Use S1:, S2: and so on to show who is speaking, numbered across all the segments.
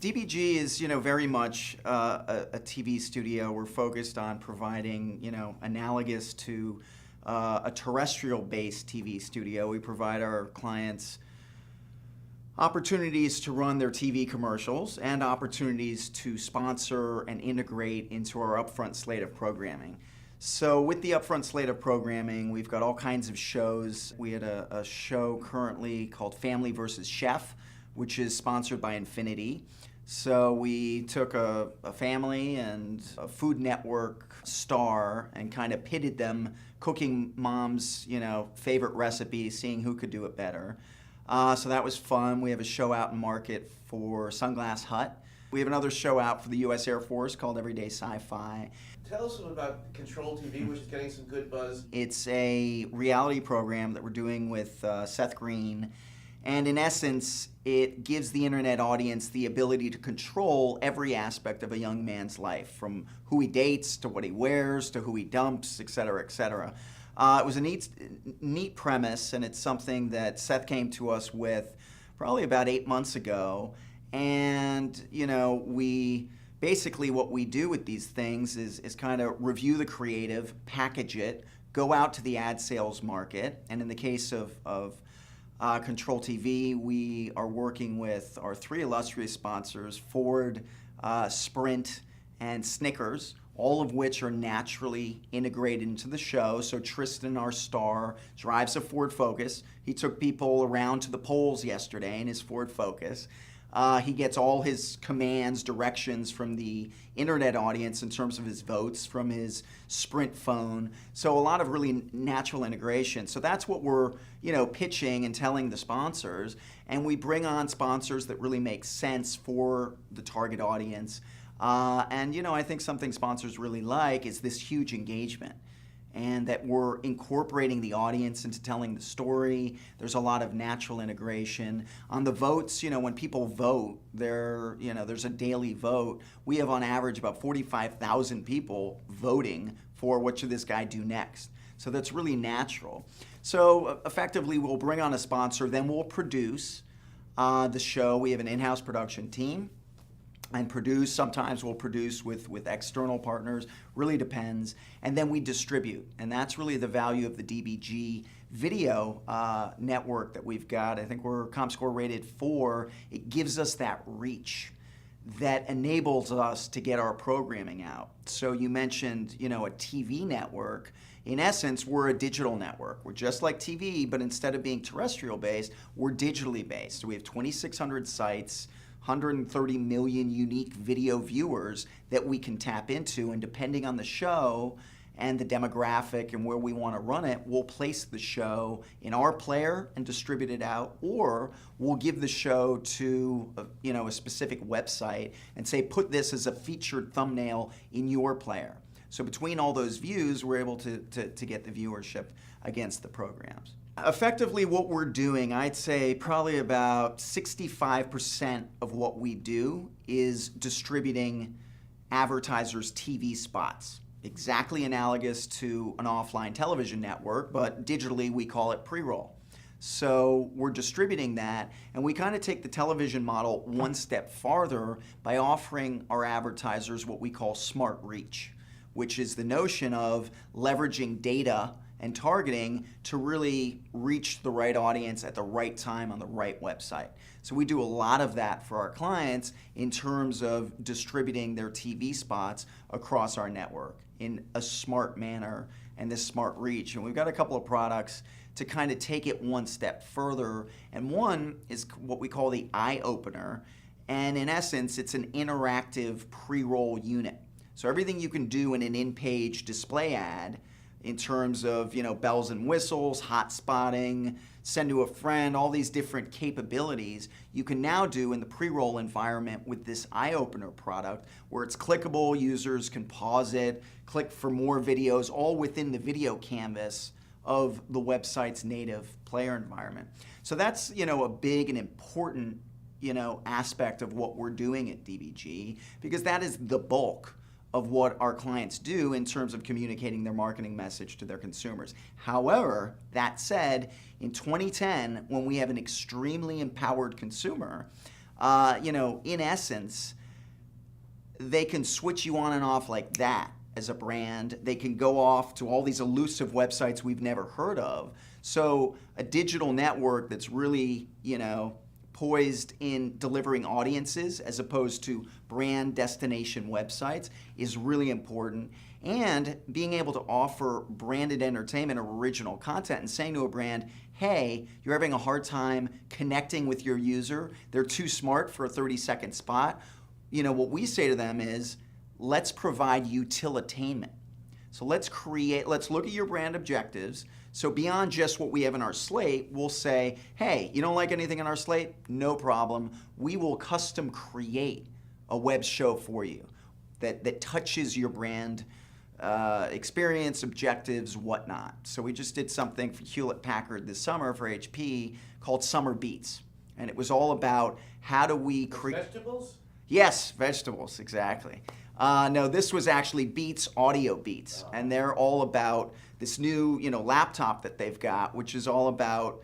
S1: DBG is, very much a TV studio. We're focused on providing, analogous to a terrestrial-based TV studio. We provide our clients opportunities to run their TV commercials and opportunities to sponsor and integrate into our upfront slate of programming. So with the upfront slate of programming, we've got all kinds of shows. We had a show currently called Family vs. Chef, which is sponsored by Infinity. So we took a family and a Food Network star and kind of pitted them, cooking mom's, favorite recipe, seeing who could do it better. So that was fun. We have a show out in market for Sunglass Hut. We have another show out for the U.S. Air Force called Everyday Sci-Fi.
S2: Tell us a little about Control TV, which is getting some good buzz.
S1: It's a reality program that we're doing with Seth Green. And in essence, it gives the internet audience the ability to control every aspect of a young man's life, from who he dates to what he wears to who he dumps, et cetera, et cetera. It was a neat premise, and it's something that Seth came to us with probably about 8 months ago. And, we basically what we do with these things is kind of review the creative, package it, go out to the ad sales market. And in the case of Control TV, we are working with our 3 illustrious sponsors, Ford, Sprint, and Snickers, all of which are naturally integrated into the show. So Tristan, our star, drives a Ford Focus. He took people around to the polls yesterday in his Ford Focus. He gets all his commands, directions from the internet audience in terms of his votes from his Sprint phone. So a lot of really natural integration. So that's what we're, pitching and telling the sponsors. And we bring on sponsors that really make sense for the target audience. And I think something sponsors really like is this huge engagement, and that we're incorporating the audience into telling the story. There's a lot of natural integration. On the votes, when people vote, there's a daily vote. We have on average about 45,000 people voting for what should this guy do next. So that's really natural. So effectively, we'll bring on a sponsor, then we'll produce the show. We have an in-house production team. And sometimes we'll produce with external partners, really depends, and then we distribute. And that's really the value of the DBG video network that we've got. I think we're ComScore rated 4. It gives us that reach that enables us to get our programming out. So you mentioned, a TV network. In essence, we're a digital network. We're just like TV, but instead of being terrestrial based, we're digitally based. So we have 2,600 sites, 130 million unique video viewers that we can tap into, and depending on the show and the demographic and where we want to run it, we'll place the show in our player and distribute it out, or we'll give the show to a specific website and say, put this as a featured thumbnail in your player. So between all those views, we're able to get the viewership against the programs. Effectively, what we're doing, I'd say probably about 65% of what we do is distributing advertisers' TV spots. Exactly analogous to an offline television network, but digitally we call it pre-roll. So we're distributing that, and we kind of take the television model one step farther by offering our advertisers what we call smart reach, which is the notion of leveraging data and targeting to really reach the right audience at the right time on the right website. So we do a lot of that for our clients in terms of distributing their TV spots across our network in a smart manner and this smart reach. And we've got a couple of products to kind of take it one step further. And one is what we call the eye opener. And in essence, it's an interactive pre-roll unit. So everything you can do in an in-page display ad in terms of bells and whistles, hot spotting, send to a friend, all these different capabilities, you can now do in the pre-roll environment with this eye opener product, where it's clickable, users can pause it, click for more videos, all within the video canvas of the website's native player environment. So that's a big and important aspect of what we're doing at DBG, because that is the bulk of what our clients do in terms of communicating their marketing message to their consumers. However, that said, in 2010, when we have an extremely empowered consumer, In essence, they can switch you on and off like that as a brand. They can go off to all these elusive websites we've never heard of. So a digital network that's really, poised in delivering audiences as opposed to brand destination websites is really important. And being able to offer branded entertainment or original content and saying to a brand, hey, you're having a hard time connecting with your user. They're too smart for a 30-second spot. What we say to them is, let's provide utilitainment. So let's look at your brand objectives. So beyond just what we have in our slate, we'll say, hey, you don't like anything in our slate? No problem. We will custom create a web show for you that touches your brand experience, objectives, whatnot. So we just did something for Hewlett-Packard this summer for HP called Summer Beats. And it was all about how do we create...
S2: Vegetables?
S1: Yes, vegetables, exactly. No, this was actually Beats, Audio Beats, and they're all about this new, laptop that they've got, which is all about,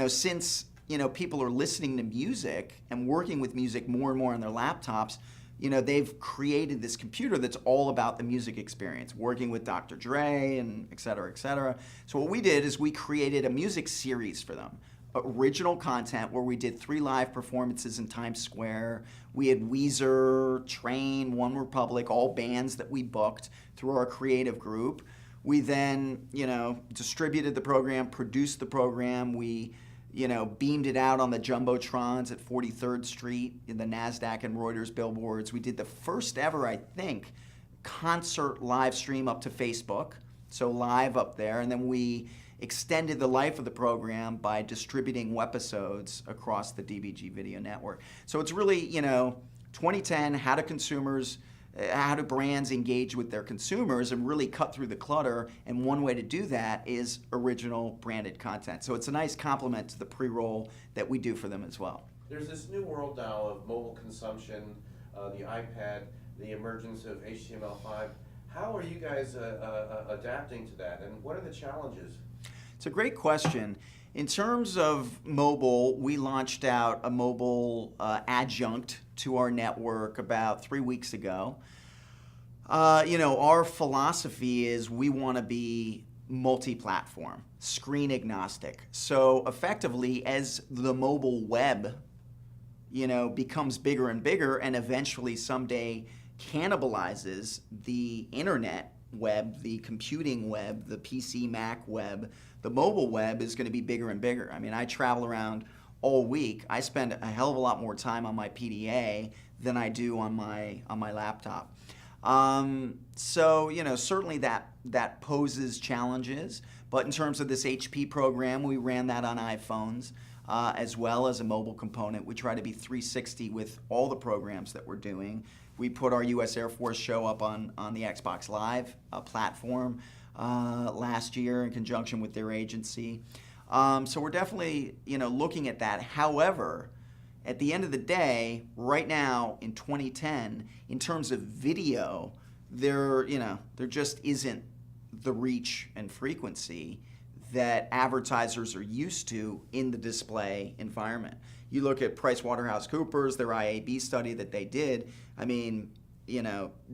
S1: since, people are listening to music and working with music more and more on their laptops, they've created this computer that's all about the music experience, working with Dr. Dre and et cetera, et cetera. So what we did is we created a music series for them. Original content where we did 3 live performances in Times Square. We had Weezer, Train, One Republic, all bands that we booked through our creative group. We then, distributed the program, produced the program. We, beamed it out on the Jumbotrons at 43rd Street in the NASDAQ and Reuters billboards. We did the first ever, I think, concert live stream up to Facebook, so live up there. And then we extended the life of the program by distributing webisodes across the DBG video network. So it's really, 2010, how do brands engage with their consumers and really cut through the clutter, and one way to do that is original branded content. So it's a nice complement to the pre-roll that we do for them as well.
S2: There's this new world now of mobile consumption, the iPad, the emergence of HTML5. How are you guys adapting to that, and what are the challenges?
S1: It's a great question. In terms of mobile, we launched out a mobile adjunct to our network about 3 weeks ago. Our philosophy is we want to be multi-platform, screen agnostic. So effectively, as the mobile web, becomes bigger and bigger and eventually someday cannibalizes the internet web, the computing web, the PC, Mac web, the mobile web is going to be bigger and bigger. I mean, I travel around all week. I spend a hell of a lot more time on my PDA than I do on my laptop. Certainly that poses challenges. But in terms of this HP program, we ran that on iPhones as well as a mobile component. We try to be 360 with all the programs that we're doing. We put our U.S. Air Force show up on the Xbox Live platform last year in conjunction with their agency. So we're definitely, looking at that. However, at the end of the day, right now in 2010, in terms of video, there just isn't the reach and frequency that advertisers are used to in the display environment. You look at PricewaterhouseCoopers, their IAB study that they did. I mean,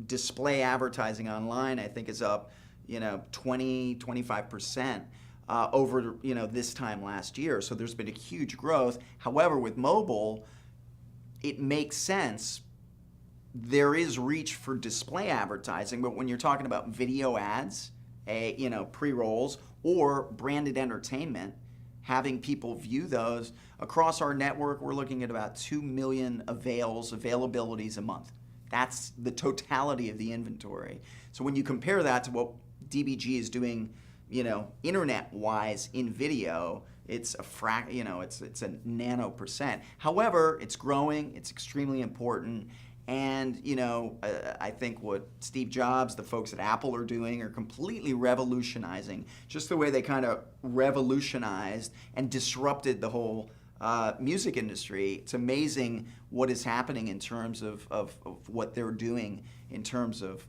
S1: display advertising online, I think, is up, 25% over, this time last year. So there's been a huge growth. However, with mobile, it makes sense. There is reach for display advertising, but when you're talking about video ads, pre-rolls, or branded entertainment, having people view those across our network, we're looking at about 2 million availabilities a month. That's the totality of the inventory. So when you compare that to what DBG is doing, internet-wise in video, it's a it's a nano percent. However, it's growing. It's extremely important. And, I think what Steve Jobs, the folks at Apple are doing are completely revolutionizing, just the way they kind of revolutionized and disrupted the whole music industry. It's amazing what is happening in terms of what they're doing in terms of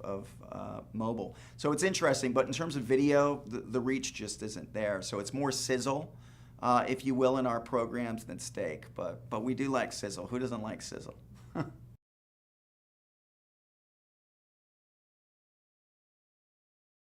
S1: mobile. So it's interesting, but in terms of video, the reach just isn't there. So it's more sizzle if you will, in our programs than steak. But we do like sizzle. Who doesn't like sizzle?